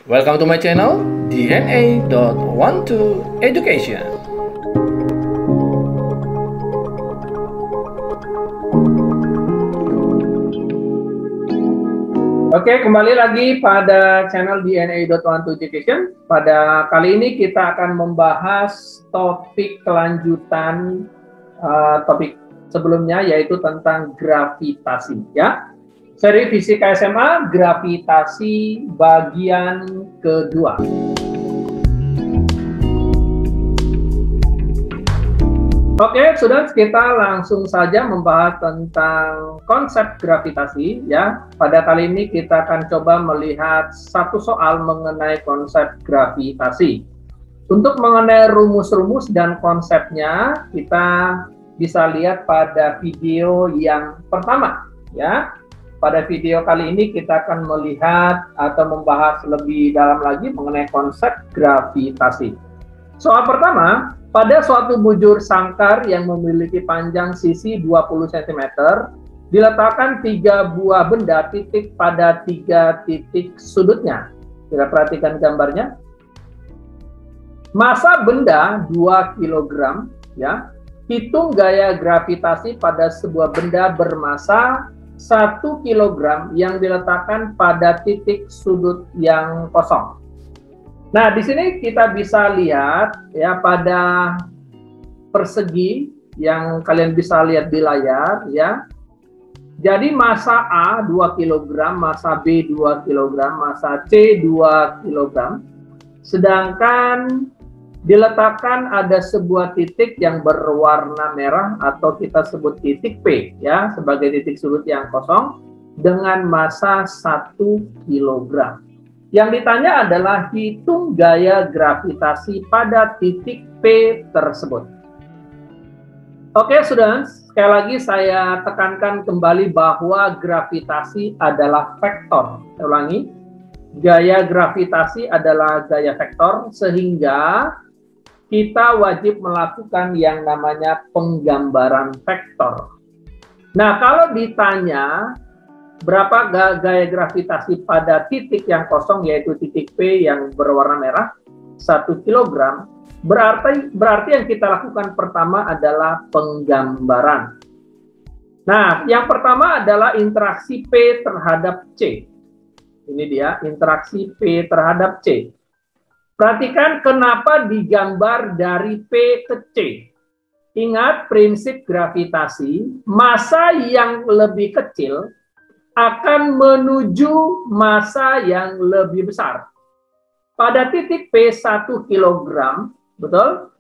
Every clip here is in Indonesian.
Welcome to my channel, DNA.12 Education. Oke, kembali lagi pada channel DNA.12 Education. Pada kali ini kita akan membahas topik kelanjutan topik sebelumnya, yaitu tentang gravitasi, ya. Seri Fisika SMA, gravitasi bagian kedua. Oke, sudah, kita langsung saja membahas tentang konsep gravitasi, ya. Pada kali ini kita akan coba melihat satu soal mengenai konsep gravitasi. Untuk mengenai rumus-rumus dan konsepnya, kita bisa lihat pada video yang pertama, ya. Pada video kali ini kita akan melihat atau membahas lebih dalam lagi mengenai konsep gravitasi. Soal pertama, pada suatu bujur sangkar yang memiliki panjang sisi 20 cm, diletakkan 3 buah benda titik pada 3 titik sudutnya. Kita perhatikan gambarnya. Massa benda 2 kg, ya. Hitung gaya gravitasi pada sebuah benda bermassa 1 kg yang diletakkan pada titik sudut yang kosong. Nah, di sini kita bisa lihat, ya, pada persegi yang kalian bisa lihat di layar, ya. Jadi massa A 2 kg, massa B 2 kg, massa C 2 kg. Sedangkan diletakkan ada sebuah titik yang berwarna merah atau kita sebut titik P, ya, sebagai titik sudut yang kosong dengan massa 1 kg. Yang ditanya adalah hitung gaya gravitasi pada titik P tersebut. Oke, students, sekali lagi saya tekankan kembali bahwa gravitasi adalah vektor. Saya ulangi, gaya gravitasi adalah gaya vektor, sehingga kita wajib melakukan yang namanya penggambaran vektor. Nah, kalau ditanya berapa gaya gravitasi pada titik yang kosong, yaitu titik P yang berwarna merah, 1 kg, berarti yang kita lakukan pertama adalah penggambaran. Nah, yang pertama adalah interaksi P terhadap C. Ini dia, interaksi P terhadap C. Perhatikan kenapa digambar dari P ke C. Ingat prinsip gravitasi, massa yang lebih kecil akan menuju massa yang lebih besar. Pada titik P 1 kg, betul?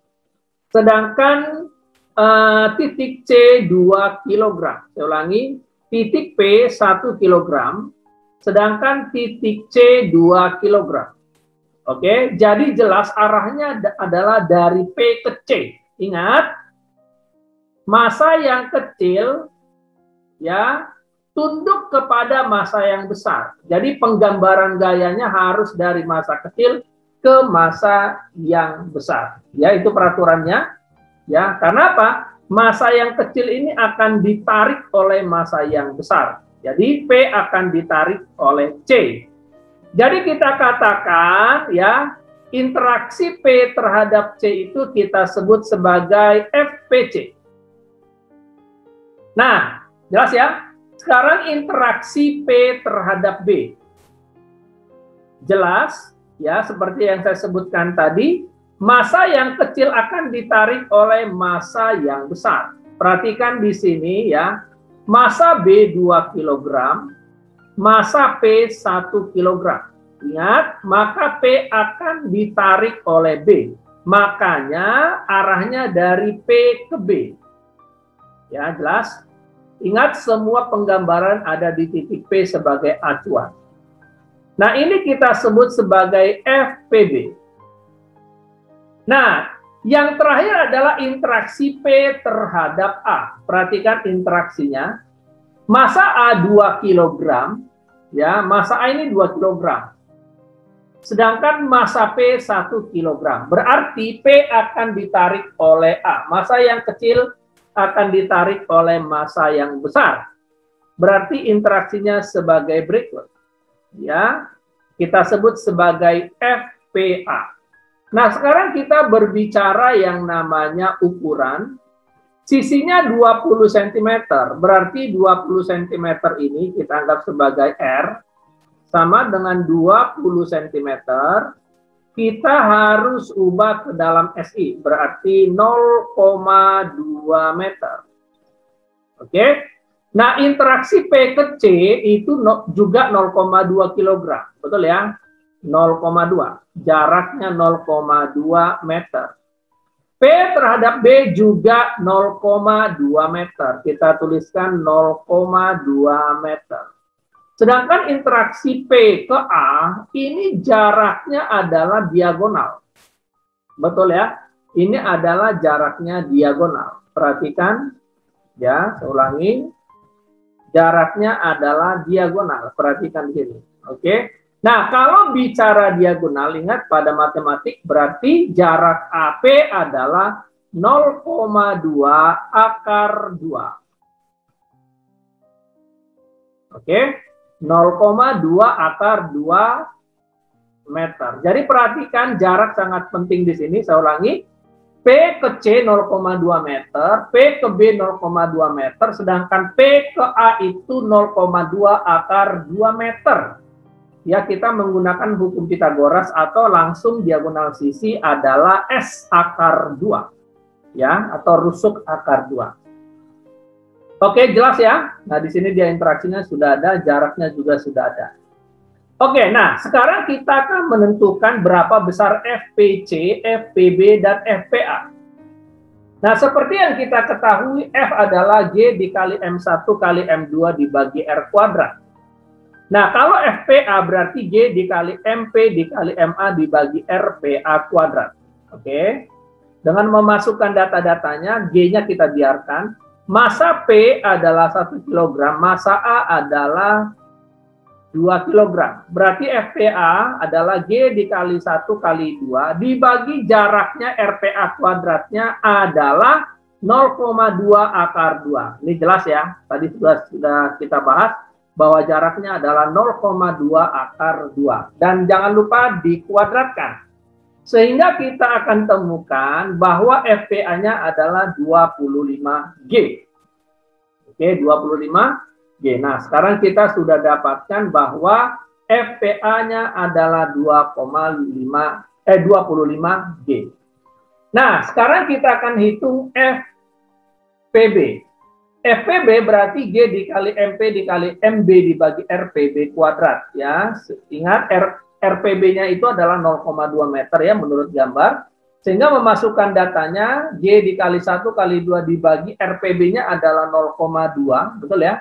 Sedangkan titik C 2 kg. Saya ulangi, titik P 1 kg, sedangkan titik C 2 kg. Oke, jadi jelas arahnya adalah dari P ke C. Ingat, massa yang kecil, ya, tunduk kepada massa yang besar. Jadi penggambaran gayanya harus dari massa kecil ke massa yang besar. Ya, itu peraturannya. Ya, karena apa? Massa yang kecil ini akan ditarik oleh massa yang besar. Jadi P akan ditarik oleh C. Jadi kita katakan, ya, interaksi P terhadap C itu kita sebut sebagai FPC. Nah, jelas ya? Sekarang interaksi P terhadap B. Jelas, ya, seperti yang saya sebutkan tadi, massa yang kecil akan ditarik oleh massa yang besar. Perhatikan di sini, ya, massa B 2 kg, massa P 1 kg. Ingat, maka P akan ditarik oleh B. Makanya arahnya dari P ke B. Ya, jelas? Ingat, semua penggambaran ada di titik P sebagai acuan. Nah, ini kita sebut sebagai FPB. Nah, yang terakhir adalah interaksi P terhadap A. Perhatikan interaksinya. Massa A 2 kg, ya, massa A ini 2 kg. Sedangkan massa P 1 kg. Berarti P akan ditarik oleh A. Massa yang kecil akan ditarik oleh massa yang besar. Berarti interaksinya sebagai berikut. Ya. Kita sebut sebagai FPA. Nah, sekarang kita berbicara yang namanya ukuran. Sisinya 20 cm, berarti 20 cm ini kita anggap sebagai R, sama dengan 20 cm, kita harus ubah ke dalam SI, berarti 0,2 meter. Oke? Nah, interaksi P ke C itu juga 0,2 kg, betul ya? 0,2, jaraknya 0,2 meter. P terhadap B juga 0,2 meter. Kita tuliskan 0,2 meter. Sedangkan interaksi P ke A, ini jaraknya adalah diagonal. Betul ya? Ini adalah jaraknya diagonal. Perhatikan, ya, saya ulangi. Jaraknya adalah diagonal. Perhatikan di sini. Oke? Nah, kalau bicara diagonal, ingat pada matematik berarti jarak AP adalah 0,2 akar 2. Oke? 0,2 akar 2 meter. Jadi perhatikan jarak sangat penting di sini, saya ulangi. P ke C 0,2 meter, P ke B 0,2 meter, sedangkan P ke A itu 0,2 akar 2 meter. Ya, kita menggunakan hukum Pitagoras atau langsung diagonal sisi adalah S akar 2. Ya, atau rusuk akar 2. Oke, jelas ya? Nah, di sini dia interaksinya sudah ada, jaraknya juga sudah ada. Oke, nah sekarang kita akan menentukan berapa besar FPC, FPB, dan FPA. Nah, seperti yang kita ketahui, F adalah G dikali M1 kali M2 dibagi R kuadrat. Nah, kalau FPA berarti G dikali MP dikali MA dibagi RPA kuadrat. Oke. Dengan memasukkan data-datanya, G-nya kita biarkan. Massa P adalah 1 kg, massa A adalah 2 kg. Berarti FPA adalah G dikali 1 kali 2 dibagi jaraknya RPA kuadratnya adalah 0,2 akar 2. Ini jelas ya, tadi sudah kita bahas bahwa jaraknya adalah 0,2 akar 2. Dan jangan lupa dikuadratkan. Sehingga kita akan temukan bahwa FPA-nya adalah 25G. Oke, 25G. Nah, sekarang kita sudah dapatkan bahwa FPA-nya adalah 25G. Nah, sekarang kita akan hitung FPB. FPB berarti G dikali MP dikali MB dibagi RPB kuadrat ya. Ingat RPB-nya itu adalah 0,2 meter ya menurut gambar. Sehingga memasukkan datanya G dikali 1 kali 2 dibagi RPB-nya adalah 0,2, betul ya?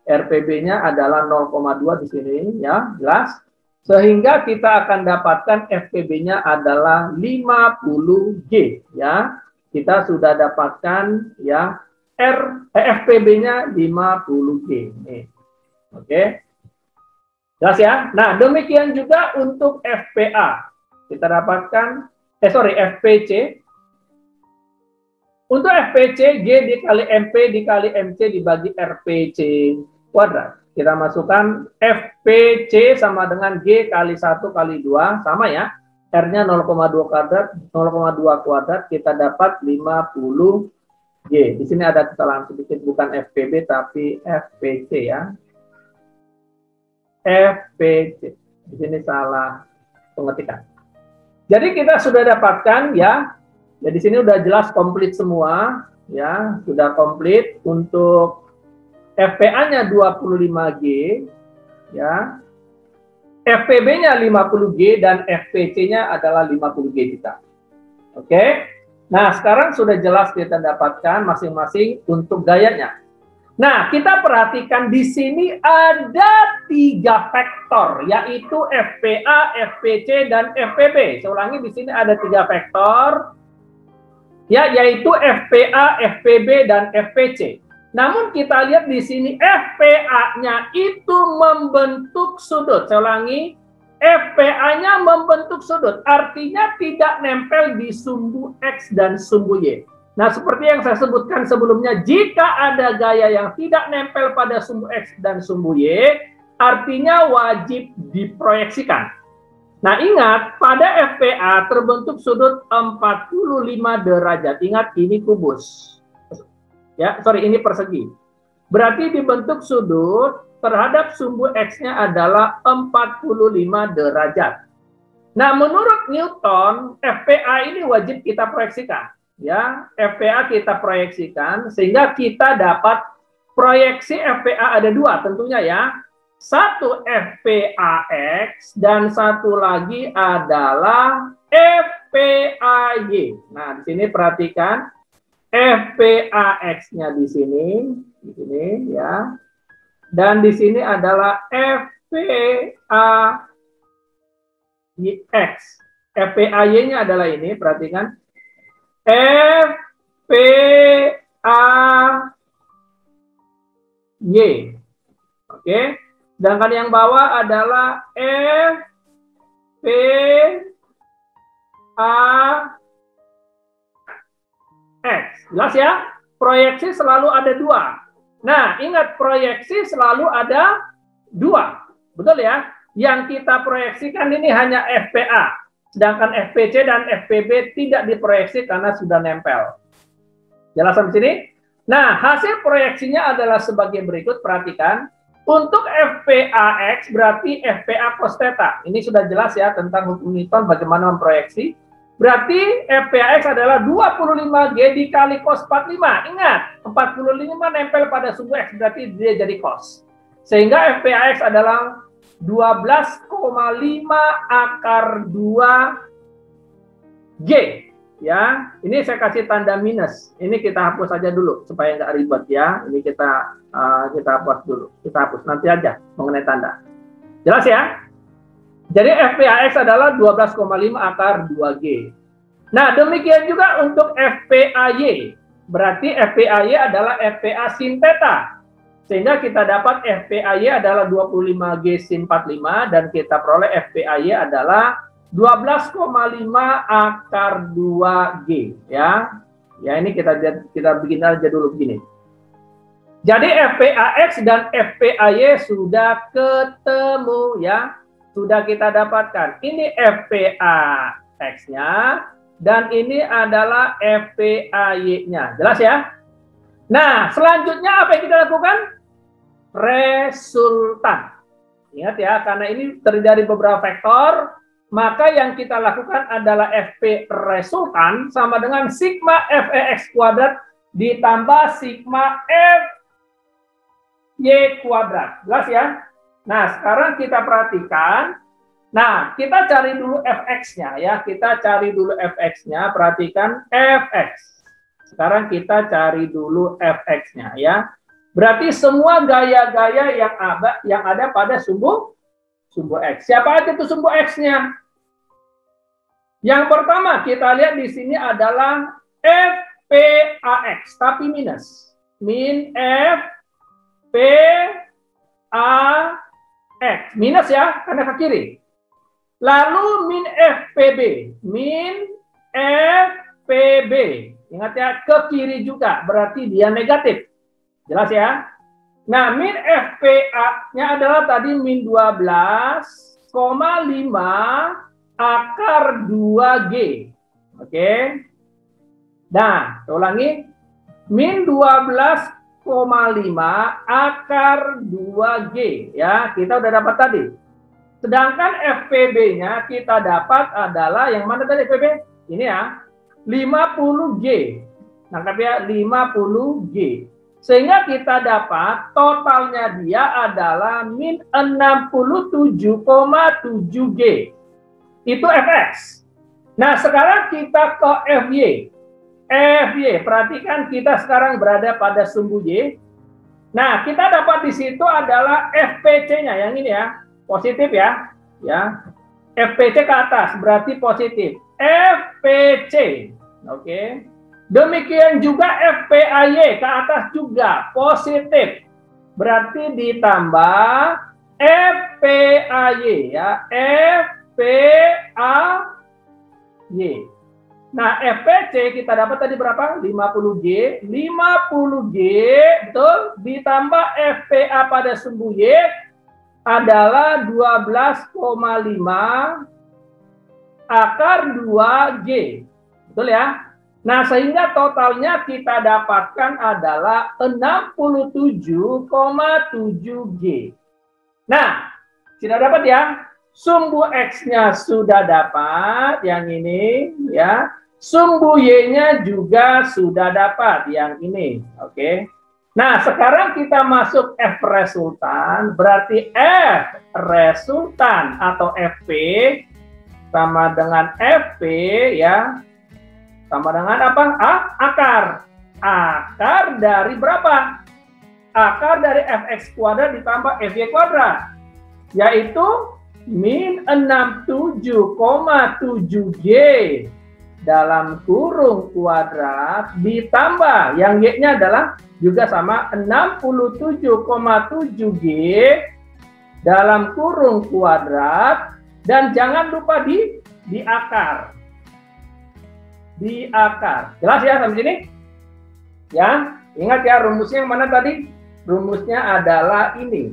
RPB-nya adalah 0,2 di sini ya, jelas. Sehingga kita akan dapatkan FPB-nya adalah 50G ya. Kita sudah dapatkan ya FPB-nya 50G. Nih. Oke. Jelas ya? Nah, demikian juga untuk FPA. Kita dapatkan, FPC. Untuk FPC, G dikali MP dikali MC dibagi RPC kuadrat. Kita masukkan FPC sama dengan G kali 1 kali 2, sama ya. R-nya 0,2 kuadrat, kita dapat 50G. Di sini ada kesalahan sedikit, bukan FPB tapi FPC ya. FPC. Di sini salah pengetikan. Jadi kita sudah dapatkan ya. Ya di sini udah jelas komplit semua ya, sudah komplit untuk FPA-nya 25G ya. FPB-nya 50G dan FPC-nya adalah 50G juga. Oke. Nah, sekarang sudah jelas kita dapatkan masing-masing untuk gayanya. Nah, kita perhatikan di sini ada 3 vektor, yaitu FPA, FPC, dan FPB. Saya ulangi, di sini ada 3 vektor, ya, yaitu FPA, FPB, dan FPC. Namun kita lihat di sini FPA-nya itu membentuk sudut. Saya ulangi, FPA-nya membentuk sudut, artinya tidak nempel di sumbu X dan sumbu Y. Nah, seperti yang saya sebutkan sebelumnya, jika ada gaya yang tidak nempel pada sumbu X dan sumbu Y, artinya wajib diproyeksikan. Nah, ingat, pada FPA terbentuk sudut 45 derajat. Ingat, ini kubus. Ya, sorry, ini persegi. Berarti dibentuk sudut terhadap sumbu X-nya adalah 45 derajat. Nah, menurut Newton, FPA ini wajib kita proyeksikan. Ya, FPA kita proyeksikan sehingga kita dapat proyeksi FPA ada dua tentunya ya. Satu FPAX dan satu lagi adalah FPAY. Nah, di sini perhatikan FPAX-nya di sini ya. Dan di sini adalah FPAX. FPAY-nya adalah ini, perhatikan. FPAY. Oke. Sedangkan yang bawah adalah FPAX. Jelas ya? Proyeksi selalu ada dua. Nah, ingat proyeksi selalu ada dua. Betul ya? Yang kita proyeksikan ini hanya FPA. Sedangkan FPC dan FPB tidak diproyeksi karena sudah nempel. Jelas sampai sini? Nah, hasil proyeksinya adalah sebagai berikut. Perhatikan. Untuk FPAX berarti FPA cos theta. Ini sudah jelas ya tentang hukum Newton bagaimana memproyeksi. Berarti FPAX adalah 25G dikali cos 45. Ingat, 45 nempel pada sumbu X berarti dia jadi cos. Sehingga FPAX adalah 12,5 akar 2G. Ya, ini saya kasih tanda minus. Ini kita hapus saja dulu supaya nggak ribet ya. Ini kita hapus dulu. Kita hapus nanti aja mengenai tanda. Jelas ya? Jadi FPAX adalah 12,5 akar 2G. Nah, demikian juga untuk FPAY. Berarti FPAY adalah FPA sin theta. Sehingga kita dapat FPAY adalah 25G sin 45 dan kita peroleh FPAY adalah 12,5 akar 2G ya. Ya, ini kita bikin aja dulu begini. Jadi FPAX dan FPAY sudah ketemu ya. Sudah kita dapatkan. Ini FPAX-nya dan ini adalah FPAY-nya. Jelas ya? Nah, selanjutnya apa yang kita lakukan? Resultan. Ingat ya, karena ini terdiri dari beberapa vektor, maka yang kita lakukan adalah FP resultan sama dengan sigma FEX kuadrat ditambah sigma FY kuadrat. Jelas ya? Nah, sekarang kita perhatikan. Nah, kita cari dulu Fx-nya ya. Kita cari dulu Fx-nya. Perhatikan Fx. Sekarang kita cari dulu Fx-nya ya. Berarti semua gaya-gaya yang ada pada sumbu X. Siapa aja itu sumbu X-nya? Yang pertama kita lihat di sini adalah FPAX tapi minus. Min FPAX. Minus ya, karena ke kiri. Lalu min FPB. Min FPB. Ingat ya, ke kiri juga. Berarti dia negatif. Jelas ya? Nah, min FPA-nya adalah tadi min 12,5 akar 2G. Oke. Nah, saya ulangi. Min 12,5 akar 2G. Ya, kita udah dapat tadi. Sedangkan FPB-nya kita dapat adalah, yang mana tadi FPB? Ini ya, 50G. Nangkap ya, 50G. Sehingga kita dapat totalnya dia adalah min 67,7G. Itu Fx. Nah, sekarang kita ke Fy. Fy, perhatikan kita sekarang berada pada sumbu Y. Nah, kita dapat di situ adalah FPC-nya, yang ini ya, positif ya. Ya. FPC ke atas, berarti positif. FPC. Oke. Demikian juga FPAY ke atas juga positif. Berarti ditambah FPAY ya. FPAY. Nah, FPC kita dapat tadi berapa? 50G. 50G, betul? Ditambah FPA pada sumbu Y adalah 12,5 akar 2G. Betul ya? Nah, sehingga totalnya kita dapatkan adalah 67,7G. Nah, sudah dapat ya? Sumbu X-nya sudah dapat, yang ini ya. Sumbu Y-nya juga sudah dapat, yang ini. Oke. Nah, sekarang kita masuk F resultan, berarti F resultan atau FP sama dengan FP ya. Sama dengan apa? Akar. Akar dari berapa? Akar dari fx kuadrat ditambah fy kuadrat. Yaitu min 67,7G dalam kurung kuadrat ditambah. Yang Y-nya adalah juga sama 67,7G dalam kurung kuadrat. Dan jangan lupa di akar. Di akar. Jelas ya sampai sini? Ya, ingat ya rumusnya yang mana tadi? Rumusnya adalah ini.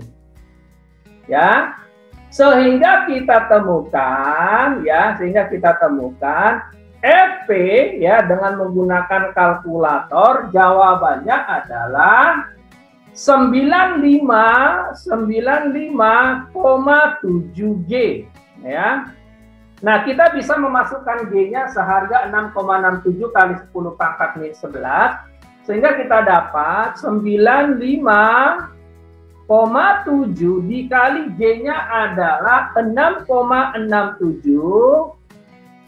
Ya. Sehingga kita temukan FP ya dengan menggunakan kalkulator, jawabannya adalah 95,7G ya. Nah, kita bisa memasukkan G-nya seharga 6,67 kali 10 pangkat min 11, sehingga kita dapat 95,7 dikali G-nya adalah 6,67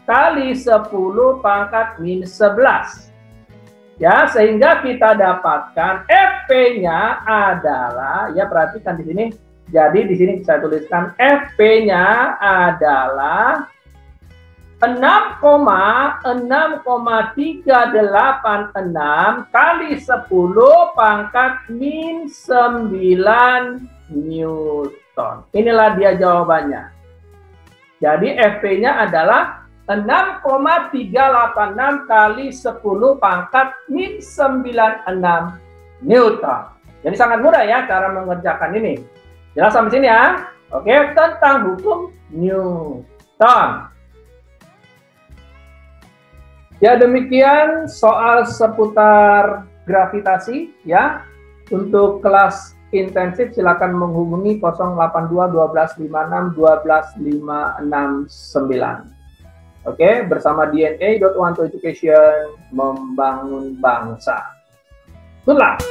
kali 10 pangkat min 11. Ya, sehingga kita dapatkan FP-nya adalah, ya perhatikan di sini. Jadi di sini saya tuliskan FP-nya adalah 6,386 kali 10 pangkat min 9 Newton. Inilah dia jawabannya. Jadi FP-nya adalah 6,386 kali 10 pangkat min 96 Newton. Jadi sangat mudah ya cara mengerjakan ini. Jelas sampai sini ya? Oke, tentang hukum Newton. Ya, demikian soal seputar gravitasi ya. Untuk kelas intensif silakan menghubungi 082 1256 12569. Oke, bersama DNA.1 Education membangun bangsa. Good luck.